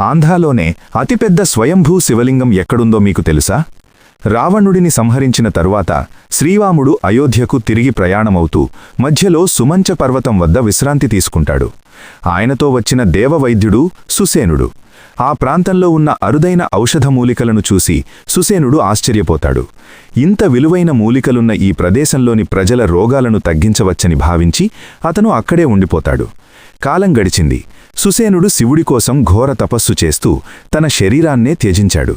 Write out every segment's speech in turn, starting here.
ఆంధ్రాలోనే అతిపెద్ద స్వయంభూ శివలింగం ఎక్కడుందో మీకు తెలుసా? రావణుడిని సంహరించిన తరువాత శ్రీరాముడు అయోధ్యకు తిరిగి ప్రయాణమవుతూ మధ్యలో సుమంచ పర్వతం వద్ద విశ్రాంతి తీసుకుంటాడు. ఆయనతో వచ్చిన దేవవైద్యుడు సుసేనుడు. ఆ ప్రాంతంలో ఉన్న అరుదైన ఔషధ మూలికలను చూసి సుసేనుడు ఆశ్చర్యపోతాడు. ఇంత విలువైన మూలికలున్న ఈ ప్రదేశంలోని ప్రజల రోగాలను తగ్గించవచ్చని భావించి అతను అక్కడే ఉండిపోతాడు. కాలం గడిచింది. సుసేనుడు శివుడి కోసం ఘోర తపస్సు చేస్తూ తన శరీరాన్నే త్యజించాడు.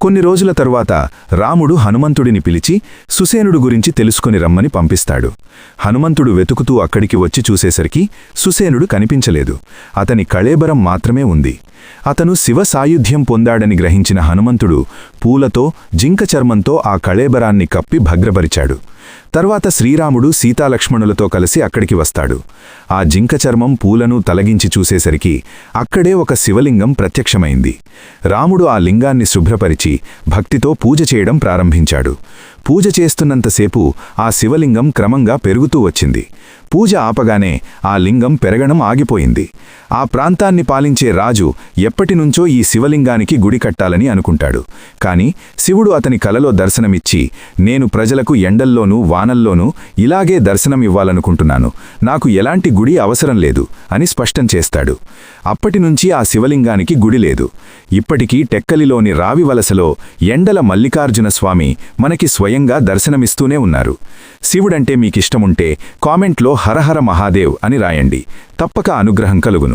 కొన్ని రోజుల తరువాత రాముడు హనుమంతుడిని పిలిచి సుసేనుడు గురించి తెలుసుకొని రమ్మని పంపిస్తాడు. హనుమంతుడు వెతుకుతూ అక్కడికి వచ్చి చూసేసరికి సుసేనుడు కనిపించలేదు. అతని కళేబరం మాత్రమే ఉంది. అతను శివ సాయుధ్యం పొందాడని గ్రహించిన హనుమంతుడు పూలతో జింక చర్మంతో ఆ కళేబరాన్ని కప్పి భద్రపరిచాడు. తర్వాత శ్రీరాముడు సీతాలక్ష్మణులతో కలిసి అక్కడికి వస్తాడు. ఆ జింక చర్మం పూలను తొలగించి చూసేసరికి అక్కడే ఒక శివలింగం ప్రత్యక్షమైంది. రాముడు ఆ లింగాన్ని శుభ్రపరిచి భక్తితో పూజ చేయడం ప్రారంభించాడు. పూజ చేస్తున్నంతసేపు ఆ శివలింగం క్రమంగా పెరుగుతూ వచ్చింది. పూజ ఆపగానే ఆ లింగం పెరగడం ఆగిపోయింది. ఆ ప్రాంతాన్ని పాలించే రాజు ఎప్పటినుంచో ఈ శివలింగానికి గుడి కట్టాలని అనుకుంటాడు. కాని శివుడు అతని కలలో దర్శనమిచ్చి, నేను ప్రజలకు ఎండల్లోనూ వానల్లోనూ ఇలాగే దర్శనమివ్వాలనుకుంటున్నాను, నాకు ఎలాంటి గుడి అవసరం లేదు అని స్పష్టం చేస్తాడు. అప్పటినుంచి ఆ శివలింగానికి గుడి లేదు. ఇప్పటికీ టెక్కలిలోని రావివలసలో ఎండల మల్లికార్జున స్వామి మనకి స్వయంగా దర్శనమిస్తూనే ఉన్నారు. శివుడంటే మీకిష్టముంటే కామెంట్లో హరహర మహాదేవ్ అని రాయండి. తప్పక అనుగ్రహం కలుగును.